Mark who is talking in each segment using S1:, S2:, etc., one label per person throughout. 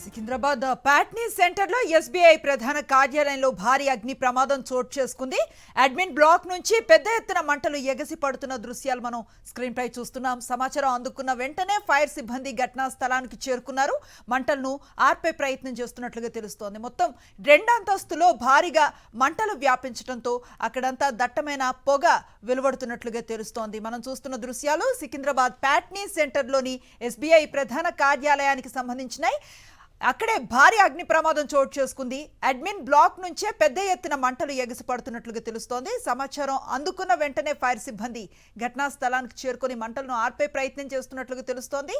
S1: Secunderabad Patny centre లో SBI ప్రధాన కార్యాలయంలో భారీ అగ్ని ప్రమాదం చోటు చేసుకుంది. అడ్మిన్ బ్లాక్ నుంచి పెద్ద ఎత్తున మంటలు ఎగసి పడుతున్న దృశ్యాలు మనం స్క్రీన్ పై చూస్తున్నాం. సమాచారం అందుకున్న వెంటనే ఫైర్ సిబ్బంది ఘటనా స్థలానికి చేరుకున్నారు. మంటలను ఆర్పే ప్రయత్నం చేస్తున్నట్లుగా తెలుస్తోంది. మొత్తం 2 అంతస్తులో భారీగా మంటలు వ్యాపించడంతో అక్కడంతా దట్టమైన పొగ వెలువడుతున్నట్లుగా తెలుస్తోంది. మనం చూస్తున్న దృశ్యాలు సికింద్రాబాద్ ప్యాట్నీ సెంటర్ లోని ఎస్బీఐ ప్రధాన కార్యాలయానికి సంబంధించినవి. అక్కడే భారీ అగ్ని ప్రమాదం చోటు చేసుకుంది. అడ్మిన్ బ్లాక్ నుంచే పెద్ద ఎత్తున మంటలు ఎగసిపడుతున్నట్లుగా తెలుస్తోంది. సమాచారం అందుకున్న వెంటనే ఫైర్ సిబ్బంది ఘటనా స్థలానికి చేరుకొని మంటలను ఆర్పే ప్రయత్నం చేస్తున్నట్లుగా తెలుస్తోంది.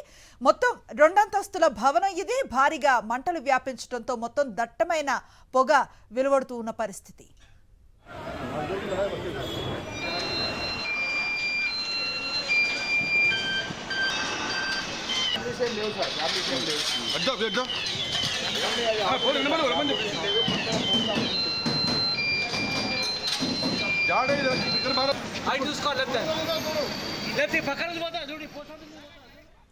S1: మొత్తం 2 అంతస్తుల భవనం ఇది. భారీగా మంటలు వ్యాపించడంతో మొత్తం దట్టమైన పొగ వెలువడుతూ ఉన్న పరిస్థితి.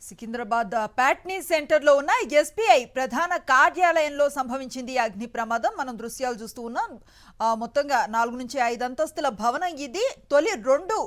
S1: సికింద్రాబాద్ ప్యాట్నీ సెంటర్ లో ఉన్న ఎస్బీఐ ప్రధాన కార్యాలయంలో సంభవించింది అగ్ని ప్రమాదం. మనం దృశ్యాలు చూస్తూ ఉన్నాం. మొత్తంగా 4 నుంచి 5 అంతస్తుల భవనం ఇది. తొలి 2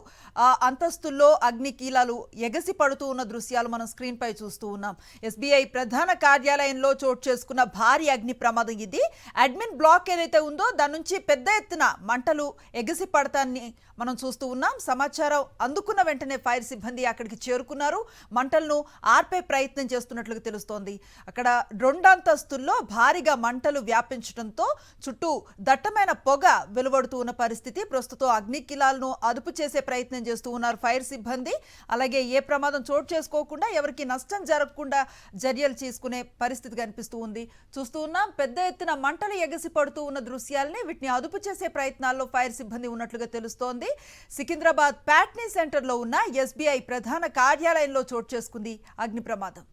S1: అంతస్తుల్లో అగ్ని కీలాలు ఎగసి పడుతూ ఉన్న దృశ్యాలు మనం స్క్రీన్ పై చూస్తూ ఉన్నాం. ఎస్బీఐ ప్రధాన కార్యాలయంలో చోటు చేసుకున్న భారీ అగ్ని ప్రమాదం ఇది. అడ్మిన్ బ్లాక్ ఏదైతే ఉందో దాని నుంచి పెద్ద ఎత్తున మంటలు ఎగసి పడతాన్ని మనం చూస్తూ ఉన్నాం. సమాచారం అందుకున్న వెంటనే ఫైర్ సిబ్బంది అక్కడికి చేరుకున్నారు. మంటలను ఆర్పే ప్రయత్నం చేస్తున్నట్లుగా తెలుస్తోంది. అక్కడ 2 అంతస్తుల్లో భారీగా మంటలు వ్యాపించడంతో చుట్టూ దట్టమైన పొగ వెలువడుతూ ఉన్న పరిస్థితి. ప్రస్తుతం అగ్ని కిలాలను అదుపు చేసే ప్రయత్నం చేస్తూ ఉన్నారు ఫైర్ సిబ్బంది. అలాగే ఏ ప్రమాదం చోటు చేసుకోకుండా ఎవరికి నష్టం జరగకుండా చర్యలు తీసుకునే పరిస్థితి కనిపిస్తూ ఉంది. చూస్తూ ఉన్నాం పెద్ద ఎత్తున మంటలు ఎగసి పడుతూ ఉన్న దృశ్యాలని. వీటిని అదుపు చేసే ప్రయత్నాల్లో ఫైర్ సిబ్బంది ఉన్నట్లుగా తెలుస్తోంది. సికింద్రాబాద్ ప్యాట్నీ సెంటర్ లో ఉన్న ఎస్బీఐ ప్రధాన కార్యాలయంలో చోటు చేసుకుంది అగ్ని ప్రమాదం.